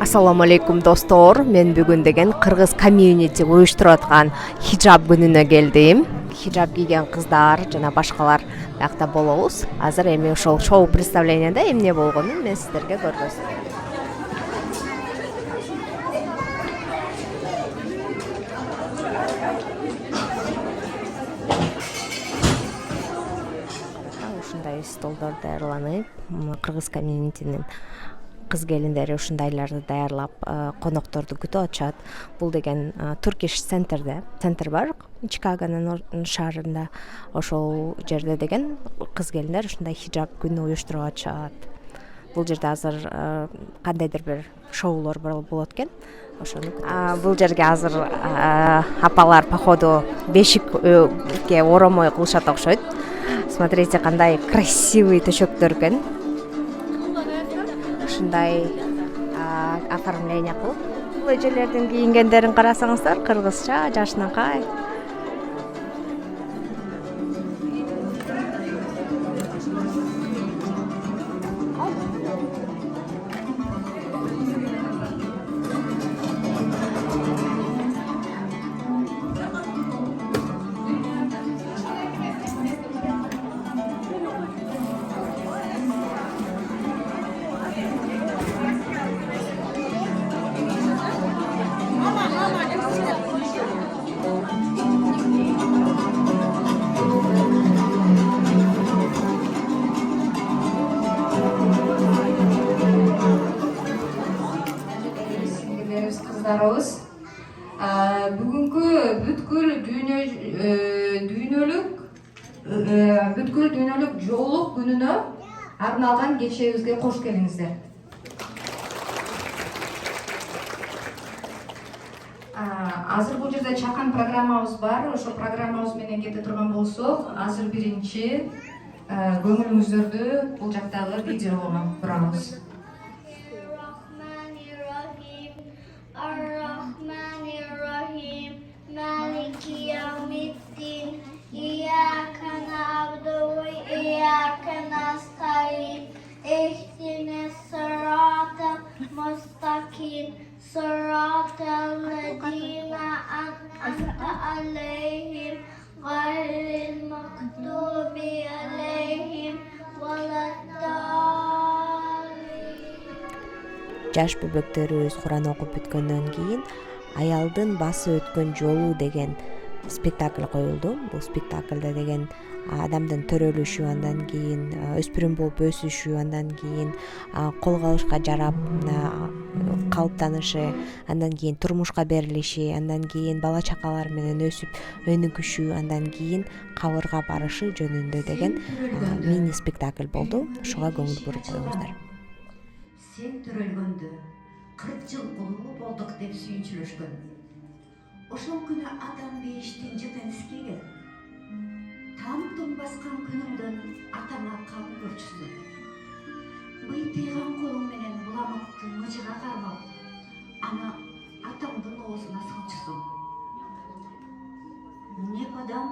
Assalamu alaikum достор. Мен бүгүн деген кыргыз комьюнити уюштуруп аткан хиджаб күнүнө келдим. Хиджаб кийген кыздар жана башкалар биякта болобуз. Азыр эми ошол шоу представленияда эмне болгонун мен сиздерге көргөзөм. Ушундай столдор даярланып, кыргыз комьюнитинин кыз келиндери ушундайларды даярлап конокторду күтүп атышат. Бул деген Turkish центр бар Чикагонун шаарында. Ошол жерде деген кыз келиндер ушундай хиджаб күнү уюштуруп атышат. Бул жерде азыр кандайдыр бир шоулор болот экен. Ошону бул жерге азыр апалар походу бешикке оромой кылышат окшойт. Смотрите, кандай красивый төшөктөр экен. Ушундай оформление кылып, бул эжелердин кийингендерин карасаңыздар, кыргызча, жашынакай. Кыздарыбыз бүгүнкү бүткүл дүйнөлүк жоолук күнүнө арналган кечебизге кош келиңиздер. Азыр бул жерде чакан программабыз бар. Ошо программабыз менен кете турган болсок, азыр биринчи көңүлүңүздөрдү бул жактагы видеону көрөбүз. مالك يوم الدين إياك نعبد وإياك نستعين اهدنا الصراط المستقيم صراط الذين أنعمت عليهم غير المغضوب عليهم ولا الضالين. Жаш бөбөктөрүбүз Куран окуп бүткөндөн кийин аялдын басы өткөн жолу деген спектакль коюлду. Бул спектакльде деген адамдын төрөлүшү, андан кийин өспүрүм болуп өсүшү, андан кийин колго алышка жарап калыптанышы, андан кийин турмушка берилиши, андан кийин бала чакалар менен өсүп өнүгүшү, андан кийин кабырга барышы жөнүндө деген мини спектакль болду. Ошого көңүл буруп коюңуздар. Сен төрөлгөндө 40 жыл улуу болдук деп сүйүнчүлөшкөн. Ошол күнү атам бейиштен жытын искеген. Таамтын баскан күнүмдөн атаңа кабыл көрчүсүн. Быйтыйган колуң менен буламыкты мыжыга кармап, ана атаңдын оозуна салчусуң. Не падам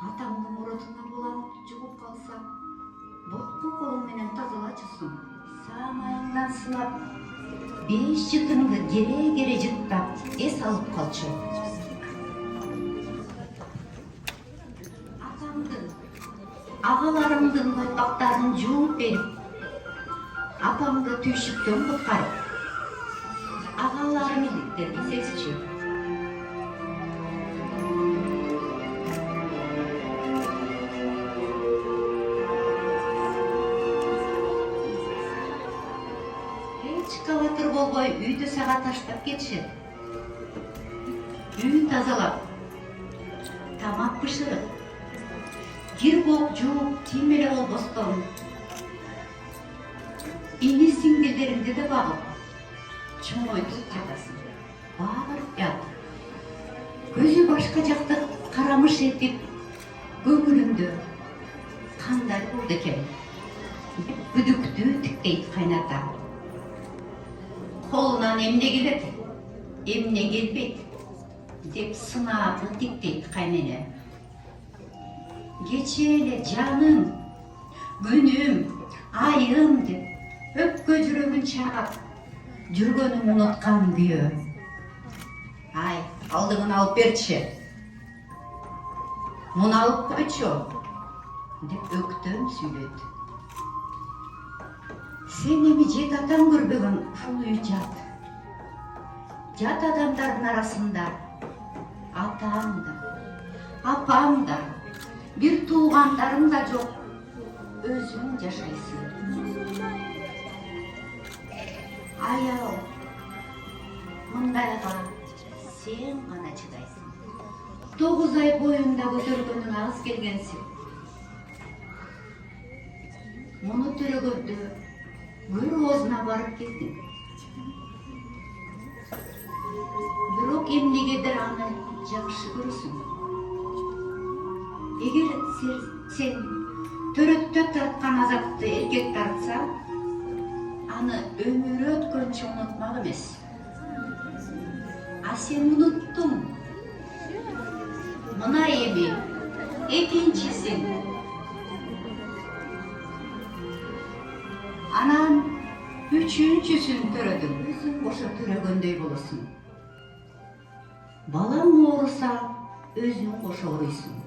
атаңдын мурутуна буламык жугуп калса, бокту колуң менен тазалачусуң. Самайыңдан сылап 5 жытыңды кере жыттап эс алып калчу. Атамдын, агаларымдын ботпактарын жууп берип, апамды түйшүктөн куткарып, агаларымдыктерди сезчү. Каватыр болбой үйдү сага таштап кетишет. Үй тазалап, тамак бышырып, кир боп жууп тиймеле болбостон, ини сиңдилдеримди да багып, чоңойтуп жатасың. Багырып ят. Көзү башка жакта карамыш этип, көңүлүмдө кандай болду экен? Күдүктүү тиктейт кайната. Kolundan emne gelir, emne gelbeyt, deyip sınavı dikteyt kaynene. Geçeyle canım, günüm, ayım deyip, öpkö жүрөгүн чагап, жүргөнүм унуткан күйөө. Ай, алдыңын алып берчи. Муну алып койчу, деп өктөм сүйлөдү. Сен эми жет атаң көрбөгөн ушул үй жат. Жат адамдардын арасында атаң да, апаң да, бир туугандарың да жок. Өзүң жашайсың. Аял, мындайга сен гана чыдайсың. 9 ай боюнда көтөргөнүң аз келгенсиң. Муну төрөгөндө өр оозуна барып келдиң. Бирок эмнегедир аны жакшы көрөсүң. Эгер сен төрөттө тарткан азапты эркек тартса, аны өмүрү өткөнчө унутмак эмес. А сен унуттуң. Мына эми экинчисин. Анан үчүнчүсүн төрөдүң. Өзүң ошо төрөгөндөй болосуң. Балаң ооруса, өзүң кошо ооруйсуң.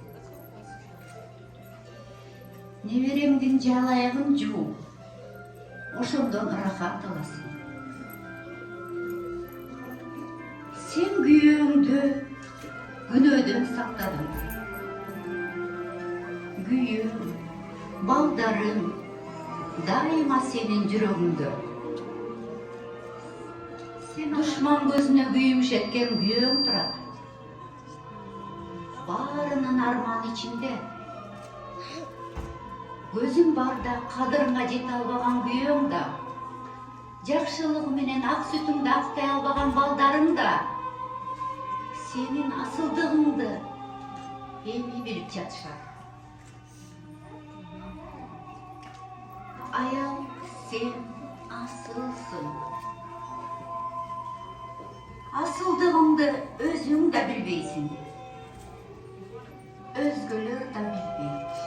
Неберемдин жалайыгын жуу. Ошондон ырахат аласың. Сен күйөөңдү күнөөдөн сактадың. Күйөөң, балдарың дайыма сенин жүрөгүңдө. Сен душман көзүнө күйүмшеткен күйөөң турат. Баарынын арманы ичинде. Көзүң барда кадырыңа жете албаган күйөөң да, жакшылыгы менен ак сүтүңдү актай албаган балдарың да сенин асылдыгыңды эми билип жатышат. Аял, сен асылсың. Асылдыгыңды өзүң да билбейсиң. Өзгөлөр да билбейт.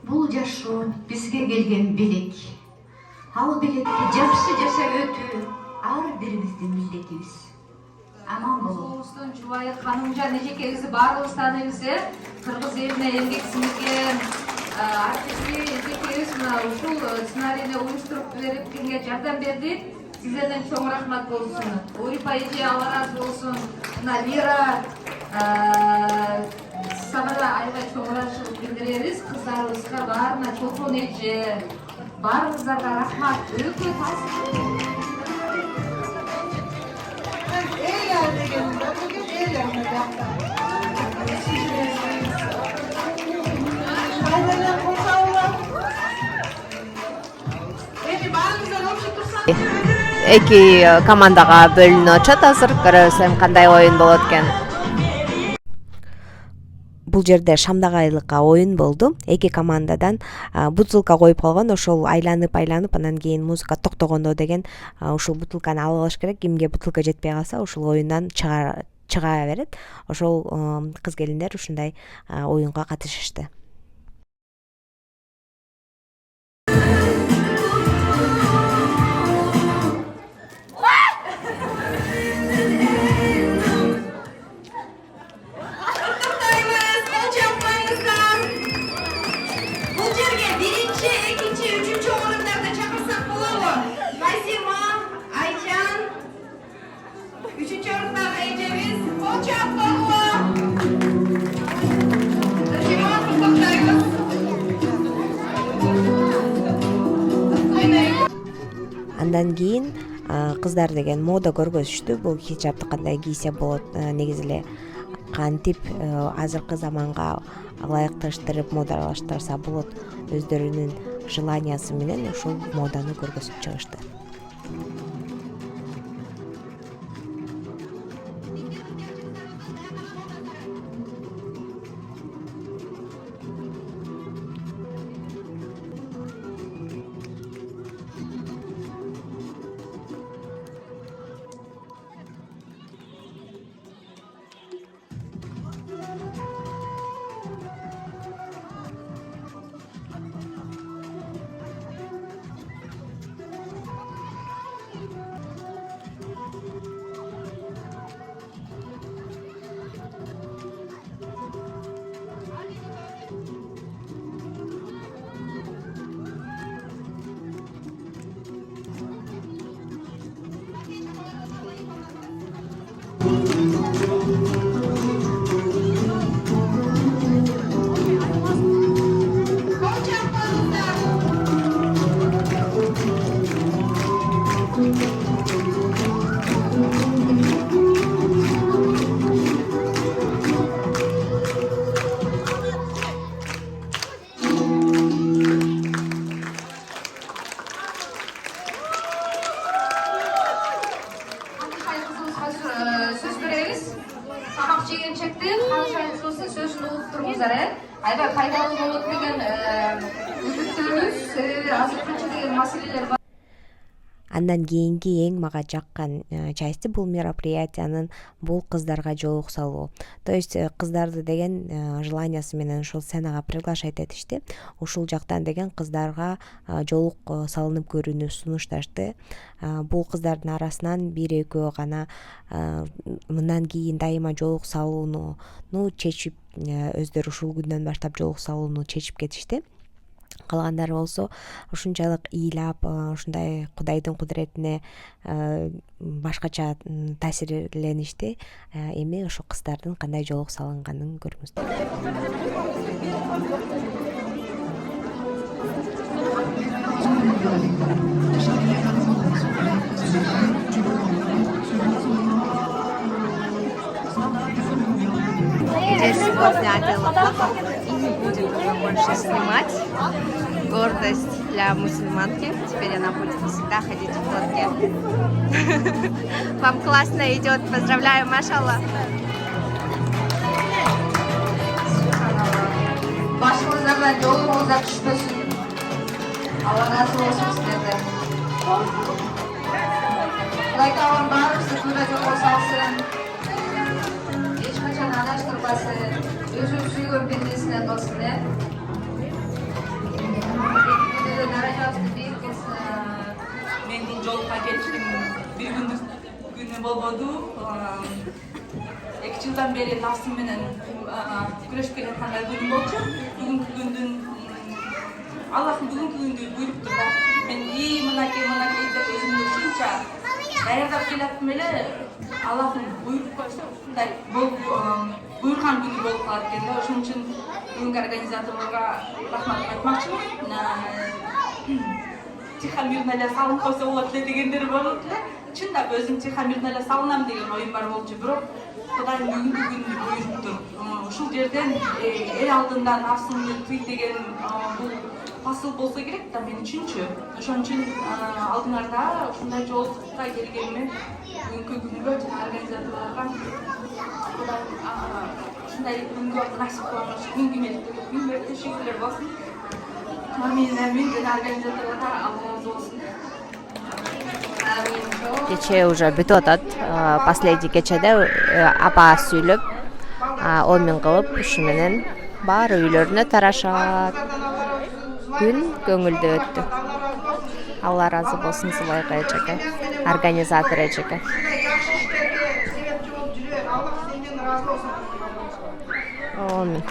Бул жашоо бизге келген белек. Ал белекти жакшы жашап өтүү ар бирибиздин милдетибиз. Аман бололу. Соғыстың Жұбайы Ханымжан эжекебизди баарыбыз тааныйбыз. Кыргыз элине эмгек сиңирген артисти эжекебиз мына ушул сценарийни уюштуруп берип бизге жардам берди. Сиздерден чоң рахмат болсун. Урипа эже Алла разы болсун. Мына Лира сага да аябай чоң ыраазычылык билдиребиз. Кыздарыбызга баарына Чолпон эже, баарыңыздарга рахмат. Өкө таасир. Эки командага бөлүнүп атышат азыр. Көрөбүз кандай оюн болот экен. Бул жерде шамдак айлыкка оюн болду. Эки командадан бутылка коюп койгон, ошол айланып анан кийин музыка токтогондо деген ушул бутылканы алып алыш керек. Кимге бутылка жетпей калса ушул оюндан чыга берет. Ошол кыз келиндер ушундай оюнга катышышты. Андан кийин кыздар деген мода көргөзүштү. Бул хиджабты кандай кийсе болот, негизи эле кантип азыркы заманга ылайыкташтырып модалаштырса болот, өздөрүнүн желаниясы менен ушул моданы көргөзүп чыгышты. коюңуздар, аябай пайдалуу болот деген үмүттөрүбүз. Себеби азыр канча деген маселелер бар. Андан кийинки эң мага жаккан части бул мероприятиянын бул кыздарга жоолук салуу. То есть кыздарды деген желаниясы менен ушул сценага приглашать этишти. Ушул жактан деген кыздарга жоолук салынып көрүүнү сунушташты. Бул кыздардын арасынан 1-2 гана мындан кийин дайыма жоолук салууну чечип, өздөрү ушул күндөн баштап жоолук салууну чечип кетишти. Калгандары болсо ушунчалык ыйлап, ушундай Кудайдын кудуретине башкача таасирленишти. Эми ошо кыздардын кандай жоолук салынганын көрүңүздөр. Здесь сегодня одела платок и не будет уже больше снимать. Гордость для мусульманки. Теперь она будет всегда ходить в платке. Вам классно идет. Поздравляю, машаллах. Başınızdan yolunuza düşmesin. Allah razı olsun sizlerden. Kuday Tağlam barısı kudayda olsalsın. Hiç kaçan adaştırmasın. Özü suygun bilgisinden olsun. Мен жолугка келиштим 1 күндүк күнү болбоду. 2 жылдан бери нафсым менен күрөшүп келаткандай күнүм болчу. Бүгүнкү күндүн Аллахтын бүгүнкү күндү буйруптур да. Мен мынакей деп өзүмдү ушунча даярдап келаттым эле. Аллахтын буйруп койсо ушундай буйрган күнү болуп калат экен да. Ошон үчүн бүгүнкү организаторлорго рахмат айтмакчымын. Тихомирно эле салынып койсо болот эле дегендер болот эле. Чындап өзүм тихомирно эле салынам деген оюм бар болчу, бирок Кудайым бүгүнкү күндү буйруптур. Ушул жерден эл алдында нафсыңды тый деген бул посыл болсо керек да мен үчүнчү. Ошон үчүн алдыңарда ушундай жолдукка келгениме бүгүнкү күнгө жана организаторлорго Кудайым ушундай күнгө насип кылган күнгө миңдей тешеккүрлөр болсун. Амин, жана организаторлорго Алла разы болсун. Кече уже бүтүп атат. Последний кечеде апа сүйлөп, омин кылып, ушу менен баары үйлөрүнө тарашат. Күн көңүлдүү өттү. Алла разы болсун Зулайка эжеге, организатор эжеге. Амин.